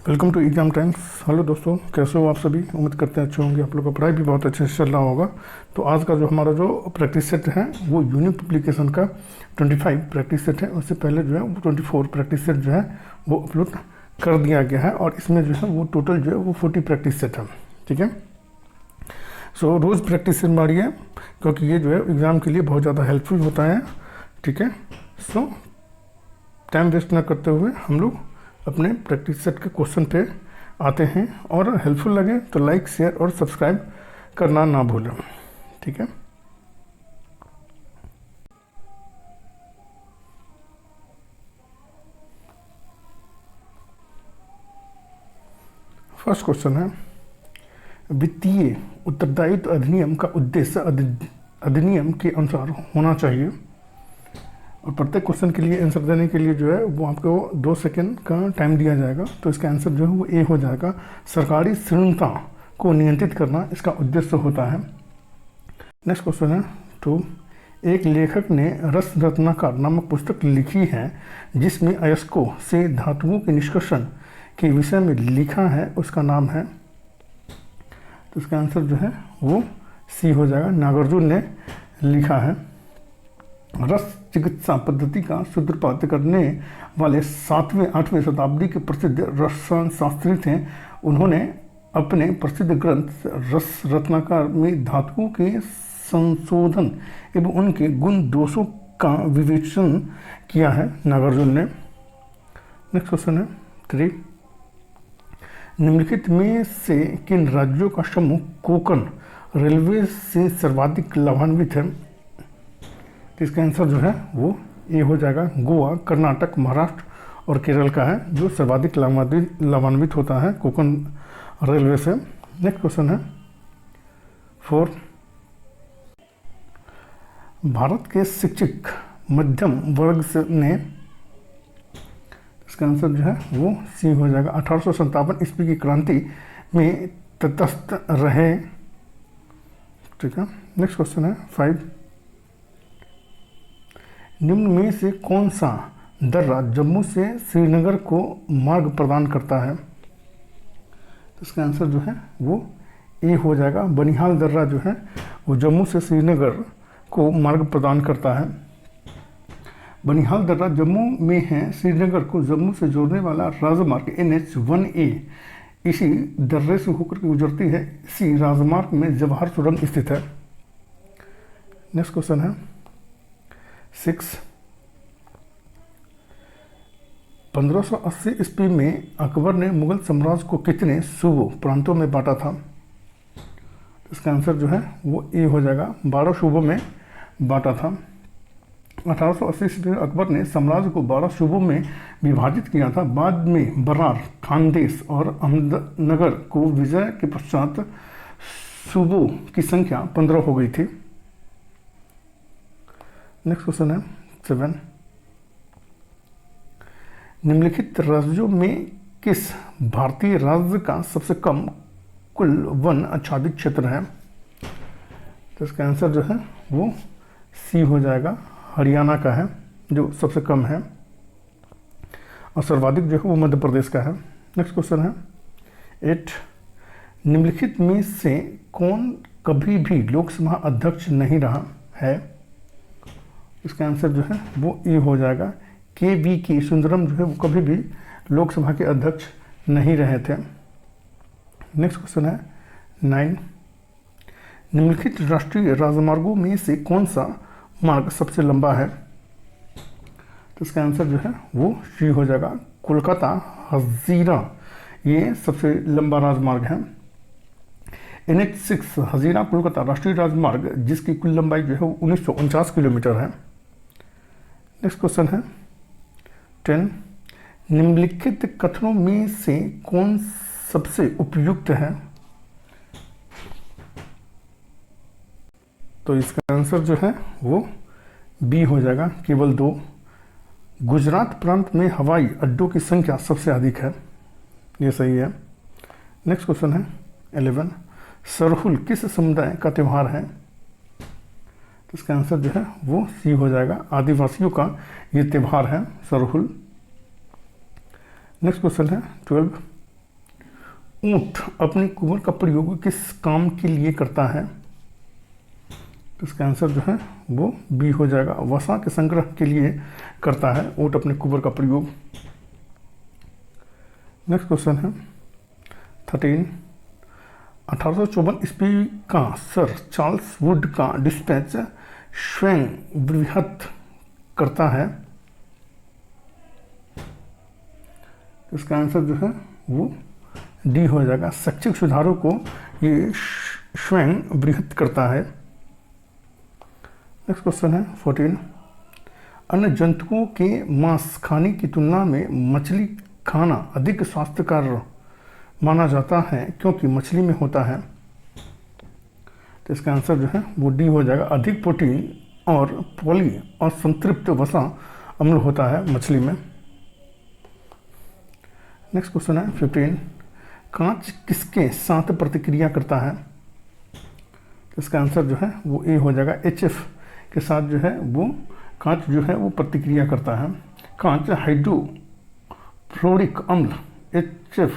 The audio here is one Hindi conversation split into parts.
Welcome to exam times. Hello दोस्तों, कैसे हो आप सभी? उम्मीद करते हैं अच्छे होंगे। आप लोग का पढ़ाई भी बहुत अच्छे से चल रहा होगा। तो आज का जो हमारा जो प्रैक्टिस सेट है वो यूनिक पब्लिकेशन का 25 प्रैक्टिस सेट है। उससे पहले जो है वो 24 प्रैक्टिस सेट जो है वो अपलोड कर दिया गया है और इसमें जो है वो टोटल जो है वो 40 प्रैक्टिस सेट है। ठीक है, सो रोज़ प्रैक्टिस सेट मारिए क्योंकि ये जो है एग्ज़ाम के लिए बहुत ज़्यादा हेल्पफुल होता है। ठीक है, सो टाइम वेस्ट ना करते हुए हम लोग अपने प्रैक्टिस सेट के क्वेश्चन पे आते हैं। और हेल्पफुल लगे तो लाइक, शेयर और सब्सक्राइब करना ना भूलें। ठीक है, फर्स्ट क्वेश्चन है, वित्तीय उत्तरदायित्व अधिनियम का उद्देश्य अधिनियम के अनुसार होना चाहिए। और प्रत्येक क्वेश्चन के लिए आंसर देने के लिए जो है वो आपको 2 सेकंड का टाइम दिया जाएगा। तो इसका आंसर जो है वो ए हो जाएगा। सरकारी ऋणता को नियंत्रित करना इसका उद्देश्य होता है। नेक्स्ट क्वेश्चन है 2, एक लेखक ने रस रत्नाकर नामक पुस्तक लिखी है जिसमें अयस्कों से धातुओं के निष्कर्षण के विषय में लिखा है, उसका नाम है। तो इसका आंसर जो है वो सी हो जाएगा। नागार्जुन ने लिखा है। रस चिकित्सा पद्धति का सूत्रपात करने वाले 7वें-8वें शताब्दी के प्रसिद्ध रसायन शास्त्री थे। उन्होंने अपने प्रसिद्ध ग्रंथ रस रत्नाकर में धातुओं के संशोधन एवं उनके गुण दोषों का विवेचन किया है, नागार्जुन ने। नेक्स्ट क्वेश्चन है 3, निम्नलिखित में से किन राज्यों का समूह कोंकण रेलवे से सर्वाधिक लाभान्वित है? इसका आंसर जो है वो ए हो जाएगा। गोवा, कर्नाटक, महाराष्ट्र और केरल का है जो सर्वाधिक लाभान्वित होता है कोंकण रेलवे से। नेक्स्ट क्वेश्चन है 4, भारत के शिक्षक मध्यम वर्ग से ने, इसका आंसर जो है वो सी हो जाएगा। 1857 ईस्वी की क्रांति में तटस्थ रहे। ठीक है, नेक्स्ट क्वेश्चन है 5, निम्न में से कौन सा दर्रा जम्मू से श्रीनगर को मार्ग प्रदान करता है? इसका आंसर जो है वो ए हो जाएगा। बनिहाल दर्रा जो है वो जम्मू से श्रीनगर को मार्ग प्रदान करता है। बनिहाल दर्रा जम्मू में है। श्रीनगर को जम्मू से जोड़ने वाला राजमार्ग NH-1A इसी दर्रे से होकर के गुजरती है। इसी राजमार्ग में जवाहर सुरंग स्थित है। नेक्स्ट क्वेश्चन है 6, 1580 ईस्वी में अकबर ने मुगल साम्राज्य को कितने सूबों प्रांतों में बांटा था? इसका आंसर जो है वो ए हो जाएगा। 12 सूबों में बांटा था। 1880 ईस्वी में अकबर ने साम्राज्य को 12 सूबों में विभाजित किया था। बाद में बरार, खानदेश और अहमदनगर को विजय के पश्चात सूबों की संख्या 15 हो गई थी। नेक्स्ट क्वेश्चन है 7, निम्नलिखित राज्यों में किस भारतीय राज्य का सबसे कम कुल वन आच्छादित क्षेत्र है? तो इसका आंसर जो है वो सी हो जाएगा। हरियाणा का है जो सबसे कम है और सर्वाधिक जो है वो मध्य प्रदेश का है। नेक्स्ट क्वेश्चन है 8, निम्नलिखित में से कौन कभी भी लोकसभा अध्यक्ष नहीं रहा है? इसका आंसर जो है वो ए हो जाएगा। KVK सुंदरम जो है वो कभी भी लोकसभा के अध्यक्ष नहीं रहे थे। नेक्स्ट क्वेश्चन है 9, निम्नलिखित राष्ट्रीय राजमार्गों में से कौन सा मार्ग सबसे लंबा है? तो इसका आंसर जो है वो सी हो जाएगा। कोलकाता हजीरा ये सबसे लंबा राजमार्ग है। NH-6 हजीरा कोलकाता राष्ट्रीय राजमार्ग जिसकी कुल लंबाई जो है वो 1949 किलोमीटर है। नेक्स्ट क्वेश्चन है 10, निम्नलिखित कथनों में से कौन सबसे उपयुक्त है? तो इसका आंसर जो है वो बी हो जाएगा। केवल 2, गुजरात प्रांत में हवाई अड्डों की संख्या सबसे अधिक है, ये सही है। नेक्स्ट क्वेश्चन है 11, सरहुल किस समुदाय का त्यौहार है? तो इसका आंसर जो है वो सी हो जाएगा। आदिवासियों का ये त्यौहार है सरहुल। नेक्स्ट क्वेश्चन है 12, ऊंट अपने कुबर का प्रयोग किस काम के लिए करता है? तो इसका आंसर जो है वो बी हो जाएगा, वसा के संग्रह के लिए करता है ऊंट अपने कुबर का प्रयोग। नेक्स्ट क्वेश्चन है 13। 1854 ईस्वी का सर चार्ल्स वुड का डिस्पैच स्वयं बृहत करता है। इसका आंसर जो है वो डी हो जाएगा, शैक्षिक सुधारों को ये स्वयं बृहत करता है। नेक्स्ट क्वेश्चन है 14। अन्य जंतुओं के मांस खाने की तुलना में मछली खाना अधिक स्वास्थ्यकर माना जाता है क्योंकि मछली में होता है। तो इसका आंसर जो है वो डी हो जाएगा, अधिक प्रोटीन और पॉली और संतृप्त वसा अम्ल होता है मछली में। नेक्स्ट क्वेश्चन है 15। कांच किसके साथ प्रतिक्रिया करता है? तो इसका आंसर जो है वो ए हो जाएगा, HF के साथ जो है वो कांच जो है वो प्रतिक्रिया करता है। कांच हाइड्रोफ्लोरिक अम्ल HF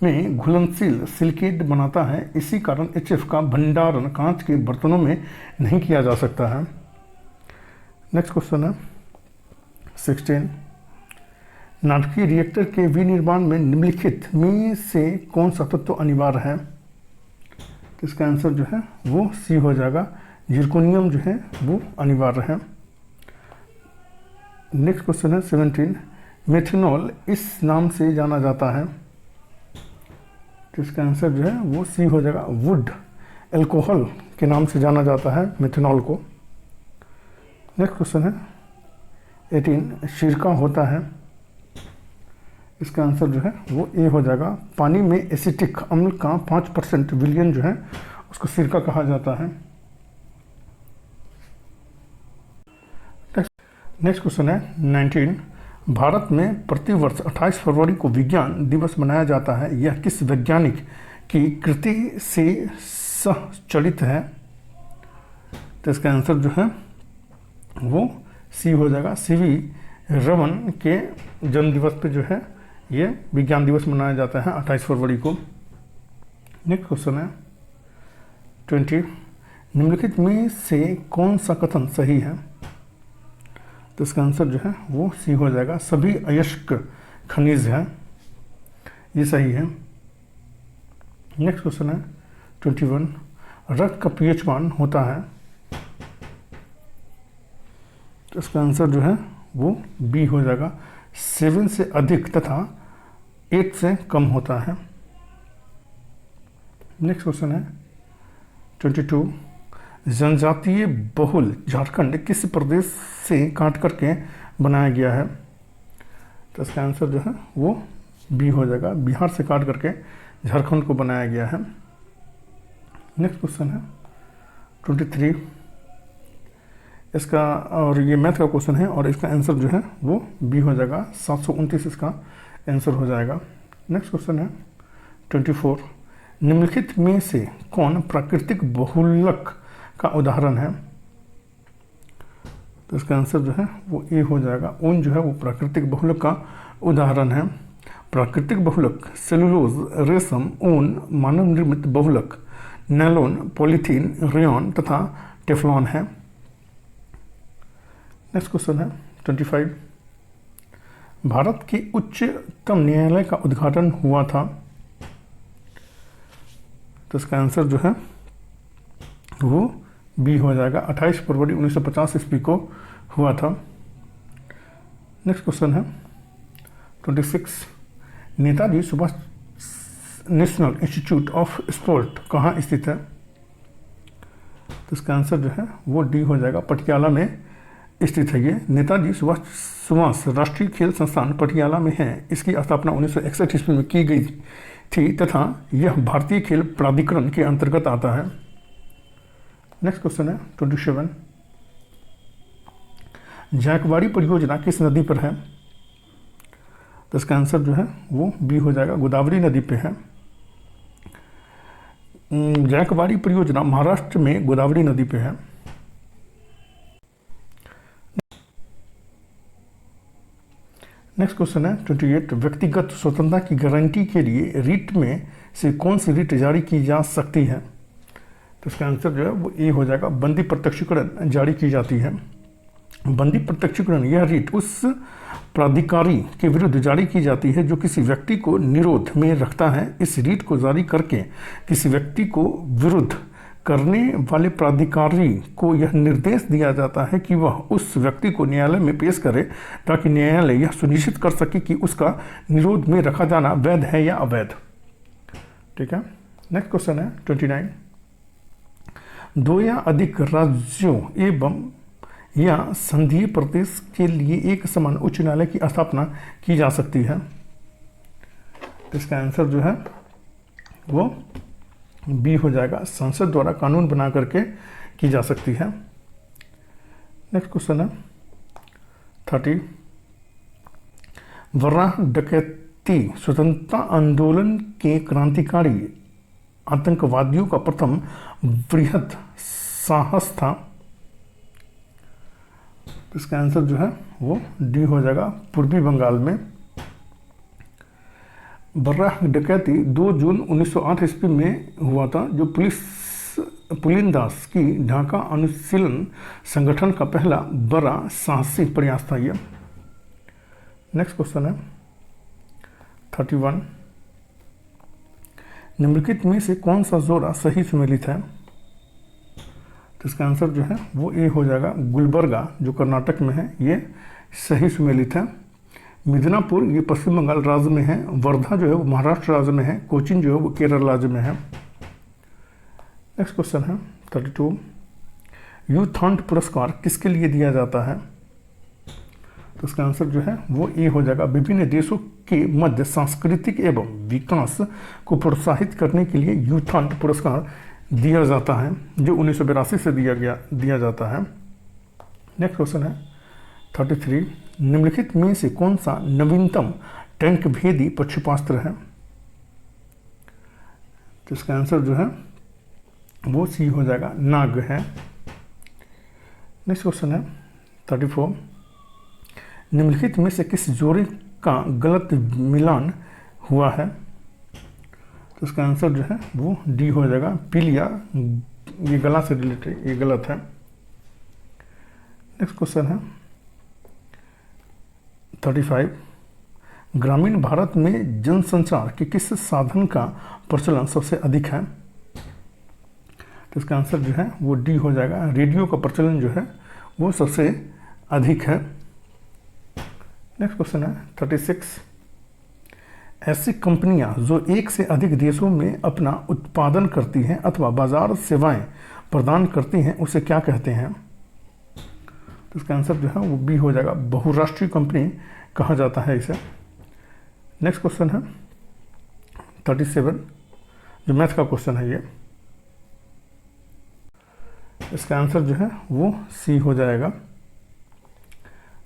में घुलनशील सिलिकेट बनाता है, इसी कारण HF का भंडारण कांच के बर्तनों में नहीं किया जा सकता है। नेक्स्ट क्वेश्चन है 16। नाभिकीय रिएक्टर के विनिर्माण में निम्नलिखित में से कौन सा तत्व अनिवार्य है? तो इसका आंसर जो है वो सी हो जाएगा, जिरकोनियम जो है वो अनिवार्य है। नेक्स्ट क्वेश्चन है 17। मेथनॉल इस नाम से जाना जाता है। तो इसका आंसर जो है वो सी हो जाएगा, वुड एल्कोहल के नाम से जाना जाता है मेथनॉल को। नेक्स्ट क्वेश्चन है 18। सिरका होता है। इसका आंसर जो है वो ए हो जाएगा, पानी में एसिटिक अम्ल का 5% विलयन जो है उसको सिरका कहा जाता है। नेक्स्ट क्वेश्चन है 19। भारत में प्रतिवर्ष 28 फरवरी को विज्ञान दिवस मनाया जाता है, यह किस वैज्ञानिक की कृति से संचालित है? तो इसका आंसर जो है वो सी हो जाएगा, सीवी रमन के जन्म दिवस पे जो है ये विज्ञान दिवस मनाया जाता है 28 फरवरी को। नेक्स्ट क्वेश्चन है 20। निम्नलिखित में से कौन सा कथन सही है? तो इसका आंसर जो है वो सी हो जाएगा, सभी अयस्क खनिज है, ये सही है। नेक्स्ट क्वेश्चन है 21। रक्त का pH मान होता है। तो इसका आंसर जो है वो बी हो जाएगा, 7 से अधिक तथा 8 से कम होता है। नेक्स्ट क्वेश्चन है 22। जनजातीय बहुल झारखंड किस प्रदेश से काट करके बनाया गया है? तो इसका आंसर जो है वो बी हो जाएगा, बिहार से काट करके झारखंड को बनाया गया है। नेक्स्ट क्वेश्चन है 23। इसका और ये मैथ का क्वेश्चन है और इसका आंसर जो है वो बी हो जाएगा, 729 इसका आंसर हो जाएगा। नेक्स्ट क्वेश्चन है 24। निम्नलिखित में से कौन प्राकृतिक बहुलक का उदाहरण है? तो इसका आंसर जो है वो ए हो जाएगा, ऊन जो है वो प्राकृतिक बहुलक का उदाहरण है। प्राकृतिक बहुलक सेलुलोज, रेशम, ऊन, मानव निर्मित बहुलक नायलॉन, पॉलीथीन, रेयॉन तथा टेफ्लॉन है। नेक्स्ट क्वेश्चन है 25। भारत के उच्चतम न्यायालय का उद्घाटन हुआ था। तो इसका आंसर जो है वो बी हो जाएगा, 28 फरवरी 1950 ईस्वी को हुआ था। नेक्स्ट क्वेश्चन है 26। Netaji Subhash national institute of sport कहाँ स्थित है? तो इसका आंसर जो है वो डी हो जाएगा, पटियाला में स्थित है। ये नेताजी सुभाष राष्ट्रीय खेल संस्थान पटियाला में है। इसकी स्थापना 1961 ईस्वी में की गई थी तथा यह भारतीय खेल प्राधिकरण के अंतर्गत आता है। नेक्स्ट क्वेश्चन है 27। जायकवाड़ी परियोजना किस नदी पर है? तो इसका आंसर जो है वो बी हो जाएगा, गोदावरी नदी पे है। जायकवाड़ी परियोजना महाराष्ट्र में गोदावरी नदी पे है। नेक्स्ट क्वेश्चन है 28। व्यक्तिगत स्वतंत्रता की गारंटी के लिए रीट में से कौन सी रीट जारी की जा सकती है? तो इसका आंसर जो है वो ए हो जाएगा, बंदी प्रत्यक्षीकरण जारी की जाती है। बंदी प्रत्यक्षीकरण यह रीट उस प्राधिकारी के विरुद्ध जारी की जाती है जो किसी व्यक्ति को निरोध में रखता है। इस रीट को जारी करके किसी व्यक्ति को विरुद्ध करने वाले प्राधिकारी को यह निर्देश दिया जाता है कि वह उस व्यक्ति को न्यायालय में पेश करे ताकि न्यायालय यह सुनिश्चित कर सके कि उसका निरोध में रखा जाना वैध है या अवैध। ठीक है, नेक्स्ट क्वेश्चन है 29। दो या अधिक राज्यों एवं या संघीय प्रदेश के लिए एक समान उच्च न्यायालय की स्थापना की जा सकती है। तो इसका आंसर जो है वो बी हो जाएगा, संसद द्वारा कानून बना करके की जा सकती है। नेक्स्ट क्वेश्चन है 30। वर्राह डकैती स्वतंत्रता आंदोलन के क्रांतिकारी आतंकवादियों का प्रथम वृहद साहस था। इसका आंसर जो है वो डी हो जाएगा, पूर्वी बंगाल में। वर्राह डकैती 2 जून 1908 ईस्वी में हुआ था, जो पुलिनदास की ढाका अनुशीलन संगठन का पहला बड़ा साहसी प्रयास था ये। नेक्स्ट क्वेश्चन है 31। निम्नलिखित में से कौन सा जोड़ा सही सुमेलित है? तो इसका आंसर जो है वो ए हो जाएगा, गुलबर्गा जो कर्नाटक में है ये सही सुमेलित है। मिदनापुर ये पश्चिम बंगाल राज्य में है। वर्धा जो है वो महाराष्ट्र राज्य में है। कोचीन जो है वो केरल राज्य में है। नेक्स्ट क्वेश्चन है 32। यूथॉन्ट पुरस्कार किसके लिए दिया जाता है? तो इसका आंसर जो है वो ए हो जाएगा, विभिन्न देशों के मध्य सांस्कृतिक एवं विकास को प्रोत्साहित करने के लिए यूथॉन्ट पुरस्कार दिया जाता है, जो 1982 से दिया जाता है। नेक्स्ट क्वेश्चन है 33। निम्नलिखित में से कौन सा नवीनतम टैंक भेदी प्रक्षेपास्त्र है? तो इसका आंसर जो है वो सी हो जाएगा, नाग है। नेक्स्ट क्वेश्चन है 34। निम्नलिखित में से किस जोड़े का गलत मिलान हुआ है? तो इसका आंसर जो है वो डी हो जाएगा, पीलिया, ये गला से रिलेटेड, ये गलत है। नेक्स्ट क्वेश्चन है 35। ग्रामीण भारत में जनसंचार के किस साधन का प्रचलन सबसे अधिक है? तो इसका आंसर जो है वो डी हो जाएगा, रेडियो का प्रचलन जो है वो सबसे अधिक है। नेक्स्ट क्वेश्चन है 36। ऐसी कंपनियां जो एक से अधिक देशों में अपना उत्पादन करती हैं अथवा बाजार सेवाएं प्रदान करती हैं उसे क्या कहते हैं? तो इसका आंसर जो है वो बी हो जाएगा, बहुराष्ट्रीय कंपनी कहा जाता है इसे। नेक्स्ट क्वेश्चन है 37, जो मैथ का क्वेश्चन है ये। इसका आंसर जो है वो सी हो जाएगा।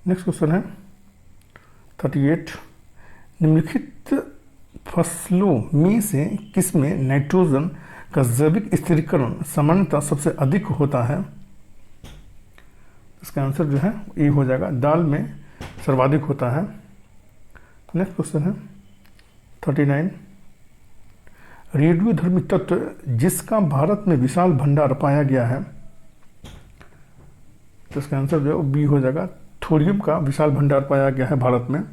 नेक्स्ट क्वेश्चन है 38। निम्नलिखित फसलों में से किसमें नाइट्रोजन का जैविक स्थिरीकरण सामान्यतः सबसे अधिक होता है? इसका आंसर जो है ए हो जाएगा, दाल में सर्वाधिक होता है। नेक्स्ट क्वेश्चन है 39। रेडियोधर्मी तत्व जिसका भारत में विशाल भंडार पाया गया है, तो इसका आंसर जो है बी हो जाएगा, थोरियम का विशाल भंडार पाया गया है भारत में।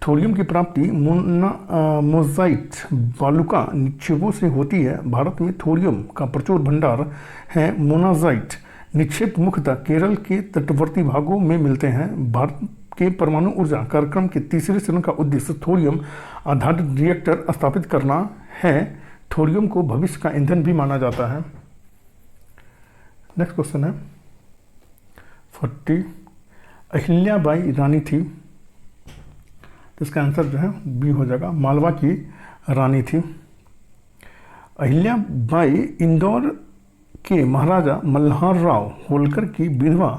थोरियम की प्राप्ति मोजाइट बालुका निक्षेपों से होती है। भारत में थोरियम का प्रचुर भंडार है। मोनाजाइट निक्षेप मुख्यतः केरल के तटवर्ती भागों में मिलते हैं। भारत के परमाणु ऊर्जा कार्यक्रम के तीसरे चरण का उद्देश्य थोरियम आधारित रिएक्टर स्थापित करना है। थोरियम को भविष्य का ईंधन भी माना जाता है। नेक्स्ट क्वेश्चन है 40। अहिल्याबाई रानी थी, तो इसका आंसर जो है बी हो जाएगा, मालवा की रानी थी। अहिल्याबाई इंदौर के महाराजा मल्हार राव होलकर की विधवा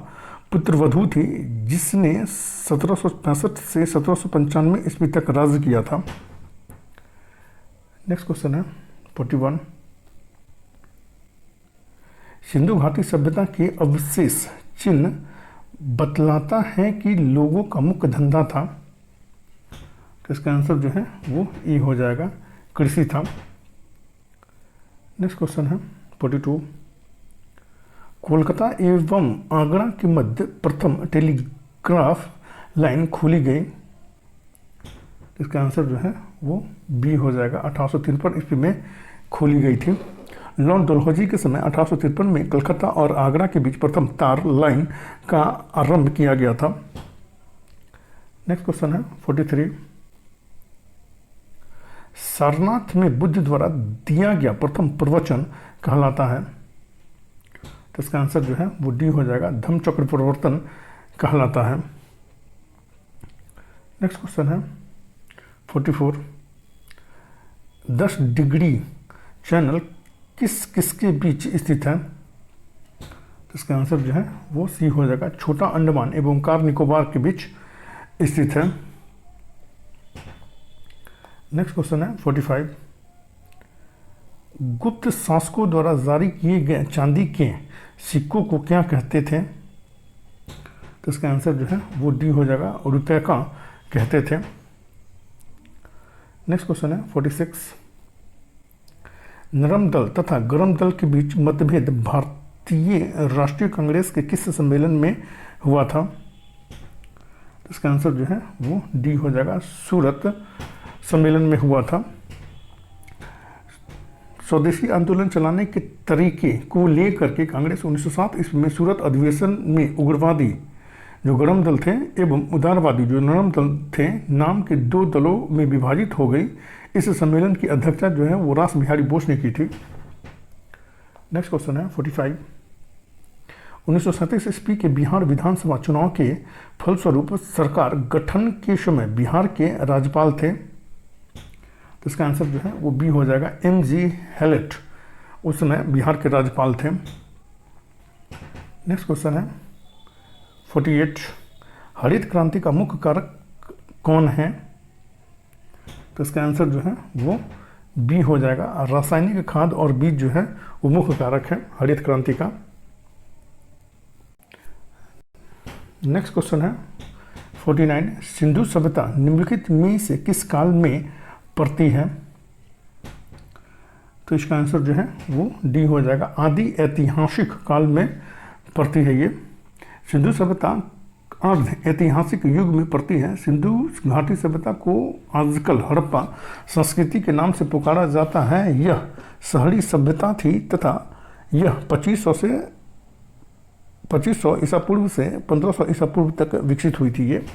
पुत्रवधू थी, जिसने 1765 से 1795 ईस्वी तक राज्य किया था। नेक्स्ट क्वेश्चन है 41। सिंधु घाटी सभ्यता के अवशेष चिन्ह बतलाता है कि लोगों का मुख्य धंधा था, तो इसका आंसर जो है वो ए हो जाएगा, कृषि था। नेक्स्ट क्वेश्चन है 42। कोलकाता एवं आगरा के मध्य प्रथम टेलीग्राफ लाइन खोली गई। इसका आंसर जो है वो बी हो जाएगा। 1853 ईस्वी में खोली गई थी। लॉर्ड डलहौजी के समय 1853 में कलकत्ता और आगरा के बीच प्रथम तार लाइन का आरंभ किया गया था। नेक्स्ट क्वेश्चन है 43। सारनाथ में बुद्ध द्वारा दिया गया प्रथम प्रवचन कहलाता है। तो इसका आंसर जो है वो डी हो जाएगा। धम्मचक्र प्रवर्तन कहलाता है। नेक्स्ट क्वेश्चन है 44। 10 डिग्री चैनल किस किसके बीच स्थित है। तो इसका आंसर जो है वो सी हो जाएगा। छोटा अंडमान एवं कार निकोबार के बीच स्थित है। नेक्स्ट क्वेश्चन है 45। गुप्त शासकों द्वारा जारी किए गए चांदी के सिक्कों को क्या कहते थे। तो इसका आंसर जो है वो डी हो जाएगा। रुपये का कहते थे। नेक्स्ट क्वेश्चन है 46। नरम दल तथा गरम दल के बीच मतभेद भारतीय राष्ट्रीय कांग्रेस के किस सम्मेलन में हुआ था। इसका आंसर जो है वो डी हो जाएगा। सूरत सम्मेलन में हुआ था। स्वदेशी आंदोलन चलाने के तरीके को लेकर के कांग्रेस 1907 ईस्वी में सूरत अधिवेशन में उग्रवादी जो गरम दल थे एवं उदारवादी जो नरम दल थे नाम के 2 दलों में विभाजित हो गई। इस सम्मेलन की अध्यक्षता जो है वो रास बिहारी बोस ने की थी। नेक्स्ट क्वेश्चन है 45। 1937 ईस्वी के बिहार विधानसभा चुनाव के फलस्वरूप सरकार गठन के समय बिहार के राज्यपाल थे। तो इसका आंसर जो है वो बी हो जाएगा। M.G. हैलेट उस समय बिहार के राज्यपाल थे। नेक्स्ट क्वेश्चन है 48। हरित क्रांति का मुख्य कारक कौन है। तो इसका आंसर जो है वो बी हो जाएगा। रासायनिक खाद और बीज जो है वो मुख्य कारक है हरित क्रांति का। नेक्स्ट क्वेश्चन है 49। सिंधु सभ्यता निम्नलिखित में से किस काल में पड़ती है। तो इसका आंसर जो है वो डी हो जाएगा। आदि ऐतिहासिक काल में पड़ती है ये। सिंधु सभ्यता अर्ध ऐतिहासिक युग में पड़ती है। सिंधु घाटी सभ्यता को आजकल हड़प्पा संस्कृति के नाम से पुकारा जाता है। यह शहरी सभ्यता थी तथा यह 2500 ईसा पूर्व से 1500 ईसा पूर्व तक विकसित हुई थी ये।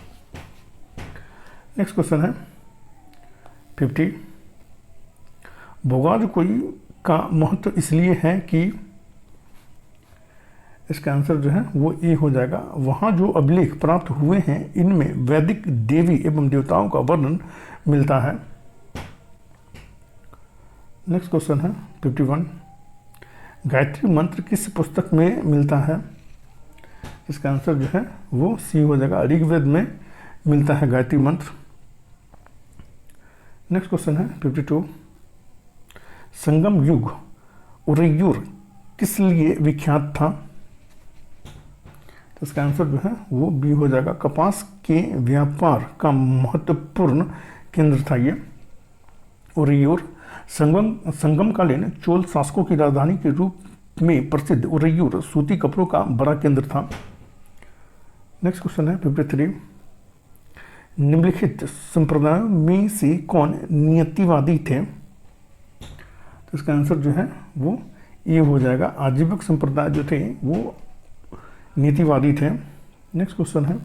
नेक्स्ट क्वेश्चन है 50। भोगाजकोई का महत्व इसलिए है कि इसका आंसर जो है वो ए हो जाएगा। वहाँ जो अभिलेख प्राप्त हुए हैं इनमें वैदिक देवी एवं देवताओं का वर्णन मिलता है। नेक्स्ट क्वेश्चन है 51। गायत्री मंत्र किस पुस्तक में मिलता है। इसका आंसर जो है वो सी हो जाएगा। ऋग्वेद में मिलता है गायत्री मंत्र। नेक्स्ट क्वेश्चन है 52। संगम युग उरैयूर किस लिए विख्यात था। तो इसका आंसर जो है वो बी हो जाएगा। कपास के व्यापार का महत्वपूर्ण केंद्र था ये उरैयूर। संगमकालीन चोल शासकों की राजधानी के रूप में प्रसिद्ध उरैयूर सूती कपड़ों का बड़ा केंद्र था। नेक्स्ट क्वेश्चन है 53। निम्नलिखित संप्रदायों में से कौन नियतिवादी थे। तो इसका आंसर जो है वो ये हो जाएगा। आजीवक संप्रदाय जो थे वो नीतिवादी थे। नेक्स्ट क्वेश्चन है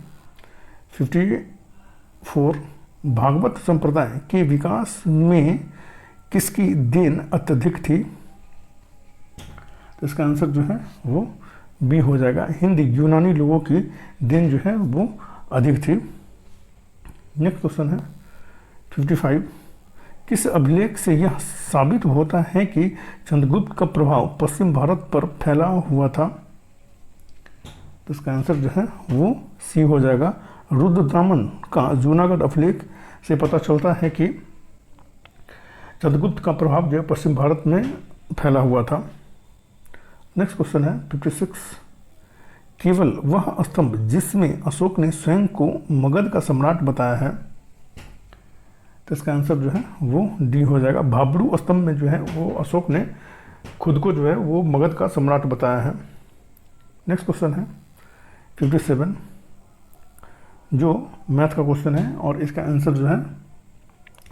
54। भागवत संप्रदाय के विकास में किसकी देन अत्यधिक थी। तो इसका आंसर जो है वो बी हो जाएगा। हिंदी यूनानी लोगों की देन जो है वो अधिक थी। नेक्स्ट क्वेश्चन है 55। किस अभिलेख से यह साबित होता है कि चंद्रगुप्त का प्रभाव पश्चिम भारत पर फैला हुआ था। तो इसका आंसर जो है वो सी हो जाएगा। रुद्रदामन का जूनागढ़ अभिलेख से पता चलता है कि चंद्रगुप्त का प्रभाव जो पश्चिम भारत में फैला हुआ था। नेक्स्ट क्वेश्चन है 56। केवल वह स्तंभ जिसमें अशोक ने स्वयं को मगध का सम्राट बताया है। तो इसका आंसर जो है वो डी हो जाएगा। भाब्रू स्तंभ में जो है वो अशोक ने खुद को जो है वो मगध का सम्राट बताया है। नेक्स्ट क्वेश्चन है 57, जो मैथ का क्वेश्चन है और इसका आंसर जो है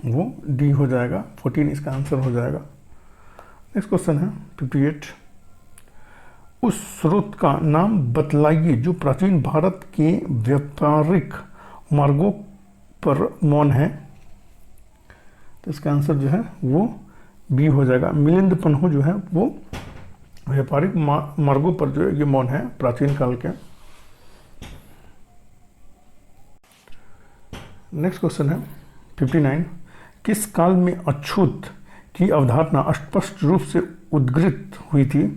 वो डी हो जाएगा, 14 इसका आंसर हो जाएगा। नेक्स्ट क्वेश्चन है 58, उस स्रोत का नाम बतलाइए जो प्राचीन भारत के व्यापारिक मार्गों पर मौन है। तो इसका आंसर जो है वो बी हो जाएगा, मिलिंद पन्हु जो है वो व्यापारिक मार्गों पर जो है ये मौन है प्राचीन काल के। नेक्स्ट क्वेश्चन है 59, किस काल में अछूत की अवधारणा स्पष्ट रूप से उद्घृत हुई थी।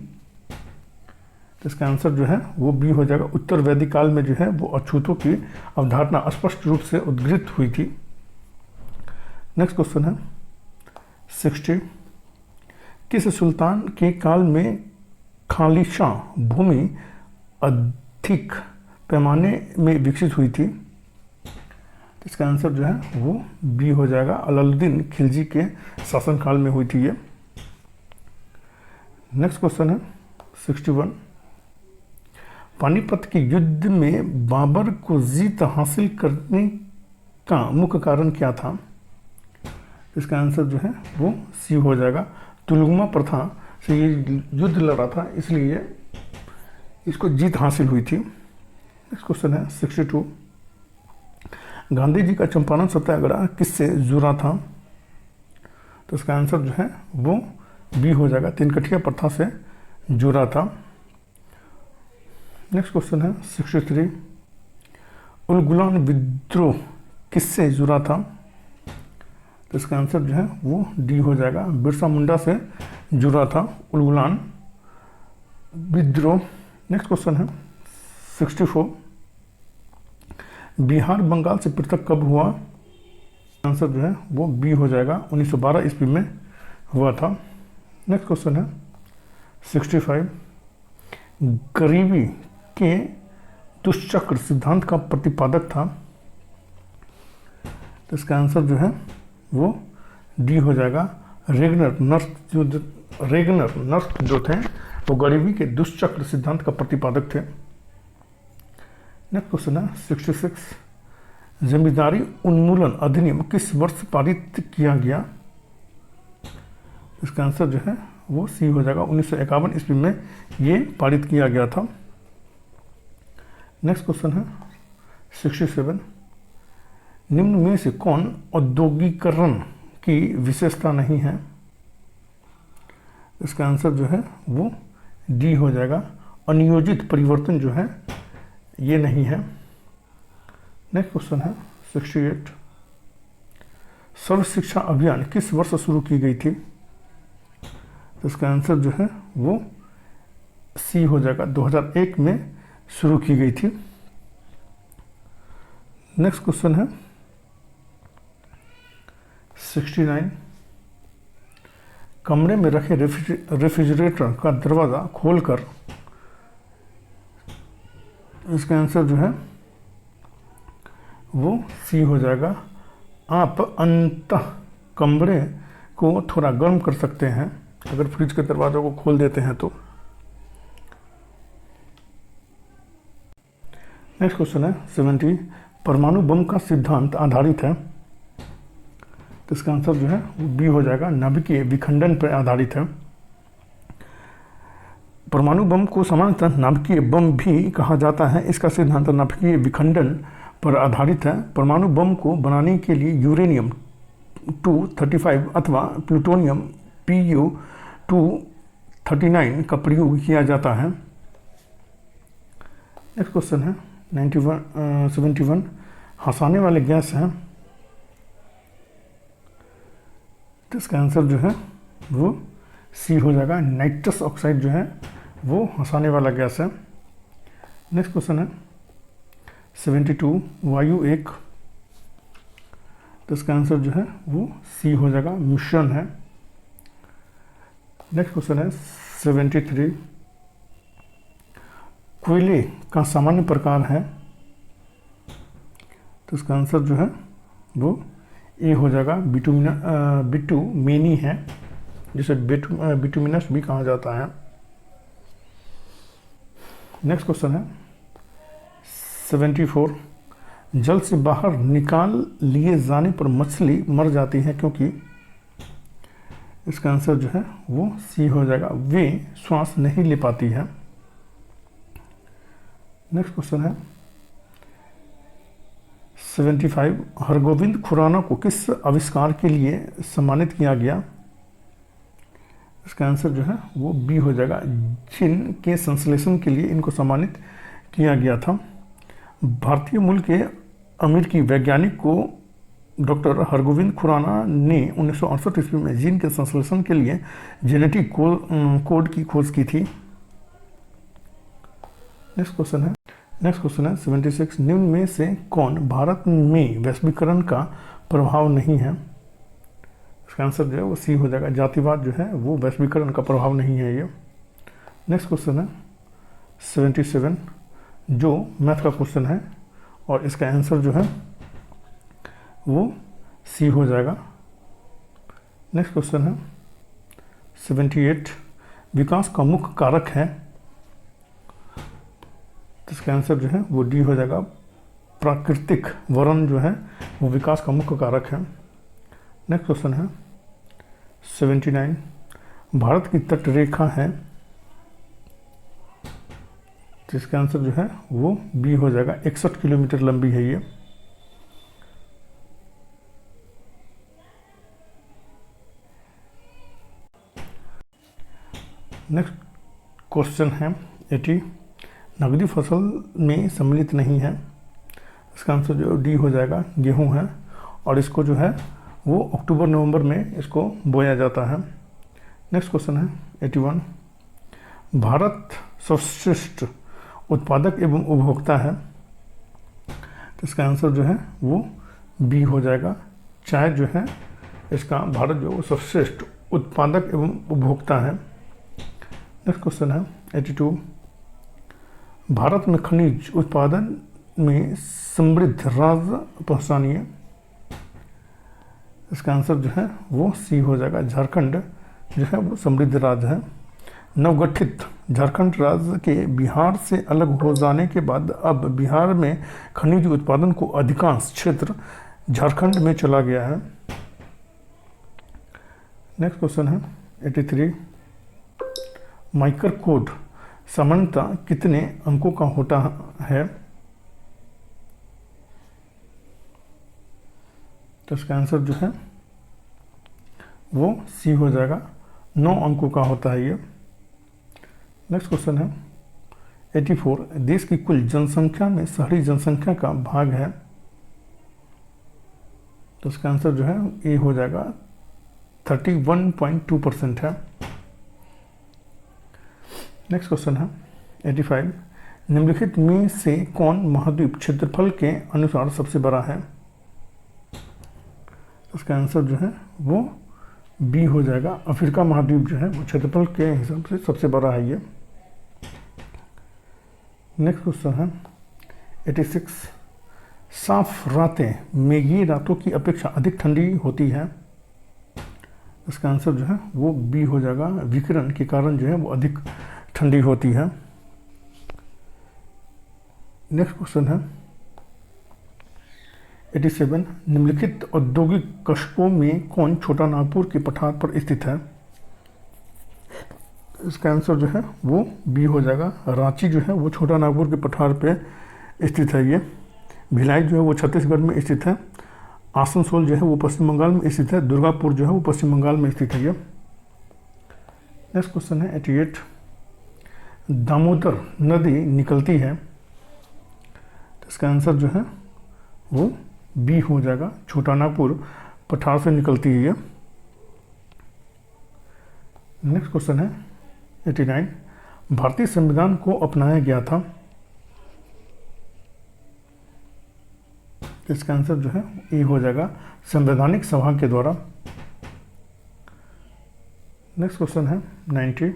तो इसका आंसर जो है वो बी हो जाएगा, उत्तर वैदिक काल में जो है वो अछूतों की अवधारणा स्पष्ट रूप से उद्घृत हुई थी। नेक्स्ट क्वेश्चन है 60, किस सुल्तान के काल में खालिशा भूमि अधिक पैमाने में विकसित हुई थी। इसका आंसर जो है वो बी हो जाएगा, अलाउद्दीन खिलजी के शासनकाल में हुई थी ये। नेक्स्ट क्वेश्चन है 61, पानीपत के युद्ध में बाबर को जीत हासिल करने का मुख्य कारण क्या था। इसका आंसर जो है वो सी हो जाएगा, तुलुगमा प्रथा से ये युद्ध लड़ा था इसलिए इसको जीत हासिल हुई थी। नेक्स्ट क्वेश्चन है 62, गांधी जी का चंपारण सत्याग्रह किससे जुड़ा था। तो इसका आंसर जो है वो बी हो जाएगा, तीनकठिया प्रथा से जुड़ा था। नेक्स्ट क्वेश्चन है 63, उलगुलान विद्रोह किससे जुड़ा था। तो इसका आंसर जो है वो डी हो जाएगा, बिरसा मुंडा से जुड़ा था उलगुलान विद्रोह। नेक्स्ट क्वेश्चन है 64, बिहार बंगाल से पृथक कब हुआ। आंसर जो है वो बी हो जाएगा, 1912 ईस्वी में हुआ था। नेक्स्ट क्वेश्चन है 65, गरीबी के दुष्चक्र सिद्धांत का प्रतिपादक था। तो इसका आंसर जो है वो डी हो जाएगा, रेगनर नर्स जो थे वो गरीबी के दुष्चक्र सिद्धांत का प्रतिपादक थे। नेक्स्ट क्वेश्चन है 66, जमींदारी उन्मूलन अधिनियम किस वर्ष पारित किया गया। इसका आंसर जो है वो सी हो जाएगा, 1951 ईस्वी में ये पारित किया गया था। नेक्स्ट क्वेश्चन है 67, निम्न में से कौन औद्योगिकरण की विशेषता नहीं है। इसका आंसर जो है वो डी हो जाएगा, अनियोजित परिवर्तन जो है ये नहीं है। नेक्स्ट क्वेश्चन है 68, सर्व शिक्षा अभियान किस वर्ष शुरू की गई थी। तो इसका आंसर जो है वो सी हो जाएगा, 2001 में शुरू की गई थी। नेक्स्ट क्वेश्चन है 69, कमरे में रखे रेफ्रिजरेटर का दरवाज़ा खोलकर। इसका आंसर जो है वो सी हो जाएगा, आप अंतः कमरे को थोड़ा गर्म कर सकते हैं अगर फ्रिज के दरवाज़ों को खोल देते हैं तो। नेक्स्ट क्वेश्चन है 70, परमाणु बम का सिद्धांत आधारित है। तो इसका आंसर जो है वो बी हो जाएगा, नाभिकीय विखंडन पर आधारित है। परमाणु बम को सामान्यतः नाभिकीय बम भी कहा जाता है, इसका सिद्धांत नाभिकीय विखंडन पर आधारित है। परमाणु बम को बनाने के लिए यूरेनियम 235 अथवा प्लूटोनियम Pu-239 का प्रयोग किया जाता है। नेक्स्ट क्वेश्चन है 71, हंसाने वाले गैस हैं। तो इसका आंसर जो है वो सी हो जाएगा, नाइट्रस ऑक्साइड जो है वो हंसाने वाला गैस है। नेक्स्ट क्वेश्चन है 72, वायु एक। तो इसका आंसर जो है वो सी हो जाएगा, मिश्रण है। नेक्स्ट क्वेश्चन है 73, कोयले का सामान्य प्रकार है। तो इसका आंसर जो है वो ए हो जाएगा, बिटुमेनी है जिसे बिटुमिनस भी कहा जाता है। नेक्स्ट क्वेश्चन है 74, जल से बाहर निकाल लिए जाने पर मछली मर जाती है क्योंकि, इसका आंसर जो है वो सी हो जाएगा, वे श्वास नहीं ले पाती है। नेक्स्ट क्वेश्चन है 75, हरगोविंद खुराना को किस आविष्कार के लिए सम्मानित किया गया? इसका आंसर जो है वो बी हो जाएगा, जिन के संश्लेषण के लिए इनको सम्मानित किया गया था। भारतीय मूल के अमेरिकी वैज्ञानिक को डॉक्टर हरगोविंद खुराना ने 1968 ईस्वी में जीन के संश्लेषण के लिए जेनेटिक कोड की खोज की थी। नेक्स्ट क्वेश्चन है 76, निम्न में से कौन भारत में वैश्वीकरण का प्रभाव नहीं है? इसका आंसर जो है वो सी हो जाएगा, जातिवाद जो है वो वैश्वीकरण का प्रभाव नहीं है ये। नेक्स्ट क्वेश्चन है 77, जो मैथ का क्वेश्चन है और इसका आंसर जो है वो सी हो जाएगा। नेक्स्ट क्वेश्चन है 78, विकास का मुख्य कारक है, तो इसका आंसर जो है वो डी हो जाएगा, प्राकृतिक वरण जो है वो विकास का मुख्य कारक है। नेक्स्ट क्वेश्चन है 79, भारत की तट रेखा है, तो इसका आंसर जो है वो बी हो जाएगा, 61 किलोमीटर लंबी है ये। नेक्स्ट क्वेश्चन है 80, नकदी फसल में सम्मिलित नहीं है, इसका आंसर जो डी हो जाएगा, गेहूं है और इसको जो है वो अक्टूबर नवंबर में इसको बोया जाता है। नेक्स्ट क्वेश्चन है 81, भारत सर्वश्रेष्ठ उत्पादक एवं उपभोक्ता है, तो इसका आंसर जो है वो बी हो जाएगा, चाय जो है इसका भारत जो सर्वश्रेष्ठ उत्पादक एवं उपभोक्ता है। नेक्स्ट क्वेश्चन है 82, भारत में खनिज उत्पादन में समृद्ध राज्य पहचानिए, इसका आंसर जो है वो सी हो जाएगा, झारखंड जो है वो समृद्ध राज्य है। नवगठित झारखंड राज्य के बिहार से अलग हो जाने के बाद अब बिहार में खनिज उत्पादन को अधिकांश क्षेत्र झारखंड में चला गया है। नेक्स्ट क्वेश्चन है 83, माइक्रो कोड सामान्यतः कितने अंकों का होता है? तो इसका आंसर जो है वो सी हो जाएगा, 9 अंकों का होता है ये। नेक्स्ट क्वेश्चन है 84, देश की कुल जनसंख्या में शहरी जनसंख्या का भाग है, तो इसका आंसर जो है ए हो जाएगा, 31.2% है। नेक्स्ट क्वेश्चन है 85, निम्नलिखित में से कौन महाद्वीप क्षेत्रफल के अनुसार सबसे बड़ा है? इसका आंसर जो है वो बी हो जाएगा, अफ्रीका महाद्वीप जो है वो क्षेत्रफल के हिसाब से सबसे बड़ा है ये। नेक्स्ट क्वेश्चन है 86, साफ रातें मेघी रातों की अपेक्षा अधिक ठंडी होती है, इसका आंसर जो है वो बी हो जाएगा, विकिरण के कारण जो है वो अधिक ठंडी होती है। नेक्स्ट क्वेश्चन है 87, निम्नलिखित औद्योगिक कस्बों में कौन छोटा नागपुर के पठार पर स्थित है? इसका आंसर जो है वो बी हो जाएगा, रांची जो है वो छोटा नागपुर के पठार पे स्थित है ये। भिलाई जो है वो छत्तीसगढ़ में स्थित है, आसनसोल जो है वो पश्चिम बंगाल में स्थित है, दुर्गापुर जो है वो पश्चिम बंगाल में स्थित है ये। नेक्स्ट क्वेश्चन है 88, दामोदर नदी निकलती है, तो इसका आंसर जो है वो बी हो जाएगा, छोटा नागपुर पठार से निकलती है ये। नेक्स्ट क्वेश्चन है 89, भारतीय संविधान को अपनाया गया था, इसका आंसर जो है ए हो जाएगा, संवैधानिक सभा के द्वारा। नेक्स्ट क्वेश्चन है 90,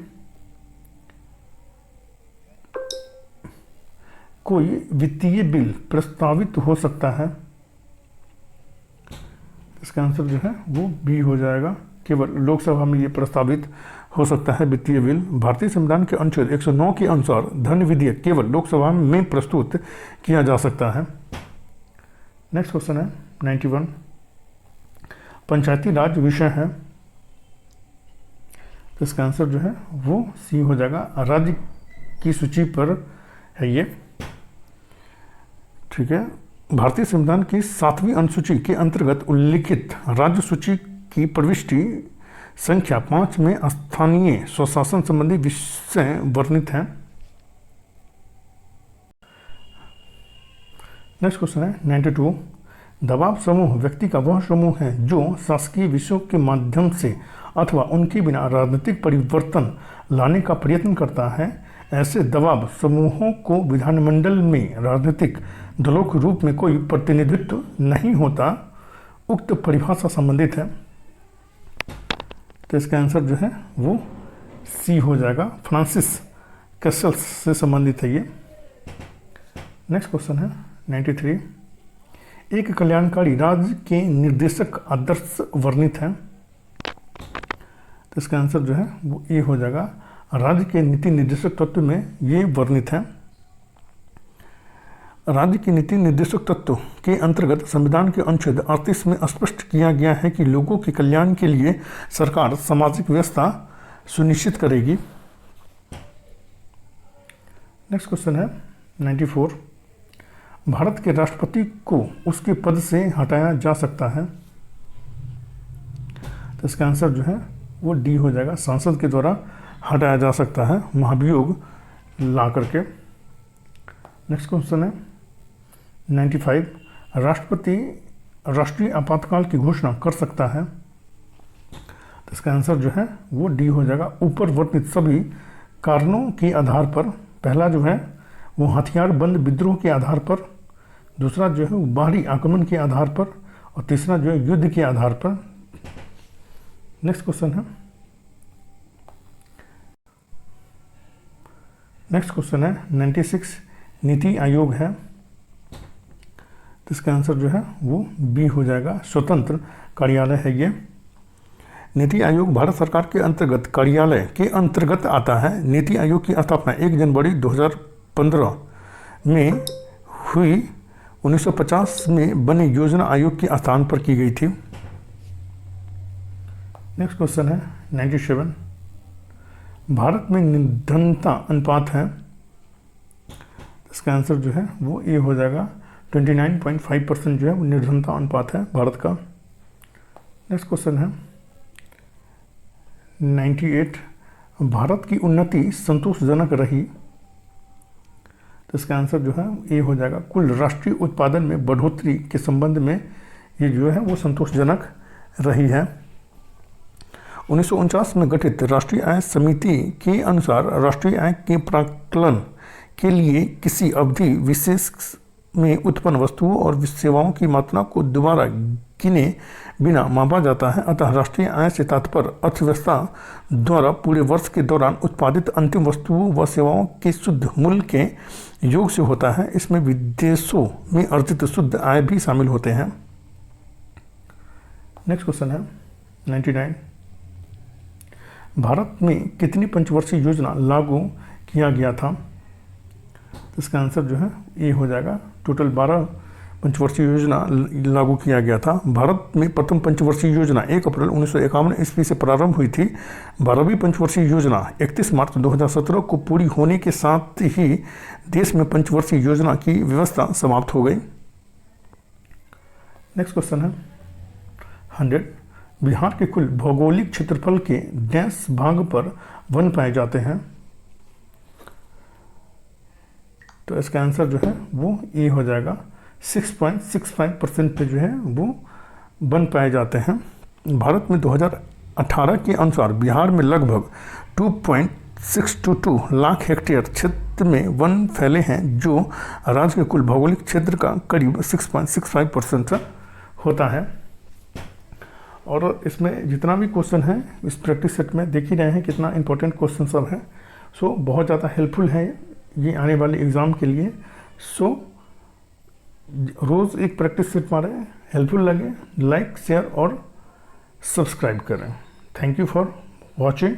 कोई वित्तीय बिल प्रस्तावित हो सकता है, इसका आंसर जो है वो बी हो जाएगा, केवल लोकसभा में ये प्रस्तावित हो सकता है वित्तीय बिल। भारतीय संविधान के अनुच्छेद 109 के अनुसार धन विधेयक केवल लोकसभा में प्रस्तुत किया जा सकता है। नेक्स्ट क्वेश्चन है 91, पंचायती राज विषय है, तो इसका आंसर जो है वो सी हो जाएगा। राज्य की सूची पर है ये, ठीक है। भारतीय संविधान की 7वीं अनुसूची के अंतर्गत उल्लिखित राज्य सूची की प्रविष्टि संख्या 5 में स्थानीय स्वशासन संबंधी विषय वर्णित है। नेक्स्ट क्वेश्चन है 92, दबाव समूह व्यक्ति का वह समूह है जो शासकीय विषयों के माध्यम से अथवा उनके बिना राजनीतिक परिवर्तन लाने का प्रयत्न करता है। ऐसे दबाव समूहों को विधानमंडल में राजनीतिक दलों के रूप में कोई प्रतिनिधित्व नहीं होता। उक्त परिभाषा संबंधित है, तो इसका आंसर जो है वो सी हो जाएगा, फ्रांसिस कैसल्स से संबंधित है ये। नेक्स्ट क्वेश्चन है 93, एक कल्याणकारी राज्य के निर्देशक आदर्श वर्णित है, तो इसका आंसर जो है वो ए हो जाएगा। राज्य के नीति निर्देशक तत्व में ये वर्णित है। राज्य के नीति निर्देशक तत्व के अंतर्गत संविधान के अनुच्छेद 38 में स्पष्ट किया गया है कि लोगों के कल्याण के लिए सरकार सामाजिक व्यवस्था सुनिश्चित करेगी। नेक्स्ट क्वेश्चन है 94, भारत के राष्ट्रपति को उसके पद से हटाया जा सकता है, तो इसका आंसर जो है वो डी हो जाएगा, संसद के द्वारा हटाया जा सकता है महाभियोग ला करके। नेक्स्ट क्वेश्चन है 95, राष्ट्रपति राष्ट्रीय आपातकाल की घोषणा कर सकता है, तो इसका आंसर जो है वो डी हो जाएगा। ऊपर वर्णित सभी कारणों के आधार पर, पहला जो है वो हथियार बंद विद्रोह के आधार पर, दूसरा जो है वो बाहरी आक्रमण के आधार पर, और तीसरा जो है युद्ध के आधार पर। नेक्स्ट क्वेश्चन है 96, नीति आयोग है, तो इसका आंसर जो है वो बी हो जाएगा, स्वतंत्र कार्यालय है ये। नीति आयोग भारत सरकार के अंतर्गत कार्यालय के अंतर्गत आता है। नीति आयोग की स्थापना 1 जनवरी 2015 में हुई। 1950 में बने योजना आयोग के स्थान पर की गई थी। नेक्स्ट क्वेश्चन है 97, भारत में निर्धनता अनुपात है, इसका आंसर जो है वो ए हो जाएगा। 29.5% जो है वो निर्धनता अनुपात है भारत का। नेक्स्ट क्वेश्चन है 98, भारत की उन्नति संतोषजनक रही, तो इसका आंसर जो है ए हो जाएगा। कुल राष्ट्रीय उत्पादन में बढ़ोतरी के संबंध में ये जो है वो संतोषजनक रही है। 1949 में गठित राष्ट्रीय आय समिति के अनुसार राष्ट्रीय आय के प्राकलन के लिए किसी अवधि विशेष में उत्पन्न वस्तुओं और सेवाओं की मात्रा को दोबारा गिने बिना मापा जाता है। अतः राष्ट्रीय आय से तात्पर्य अर्थव्यवस्था द्वारा पूरे वर्ष के दौरान उत्पादित अंतिम वस्तुओं व सेवाओं के शुद्ध मूल्य के योग से होता है। इसमें विदेशों में अर्जित शुद्ध आय भी शामिल होते हैं। नेक्स्ट क्वेश्चन है 99, भारत में कितनी पंचवर्षीय योजना लागू किया गया था, तो इसका आंसर जो है ए हो जाएगा। टोटल 12 पंचवर्षीय योजना लागू किया गया था। भारत में प्रथम पंचवर्षीय योजना 1 अप्रैल 1951 ईस्वी से प्रारंभ हुई थी। 12वीं पंचवर्षीय योजना 31 मार्च 2017 को पूरी होने के साथ ही देश में पंचवर्षीय योजना की व्यवस्था समाप्त हो गई। नेक्स्ट क्वेश्चन है 100, बिहार के कुल भौगोलिक क्षेत्रफल के डैश भाग पर वन पाए जाते हैं, तो इसका आंसर जो है वो ए हो जाएगा। 6.65% पे जो है वो वन पाए जाते हैं। भारत में 2018 के अनुसार बिहार में लगभग 2.622 लाख हेक्टेयर क्षेत्र में वन फैले हैं, जो राज्य के कुल भौगोलिक क्षेत्र का करीब 6.65% होता है। और इसमें जितना भी क्वेश्चन है इस प्रैक्टिस सेट में देख ही रहे हैं कितना इंपॉर्टेंट क्वेश्चन सब है। सो बहुत ज़्यादा हेल्पफुल है ये आने वाले एग्ज़ाम के लिए। सो रोज़ एक प्रैक्टिस सेट मारें, हेल्पफुल लगे लाइक शेयर और सब्सक्राइब करें। Thank you for watching.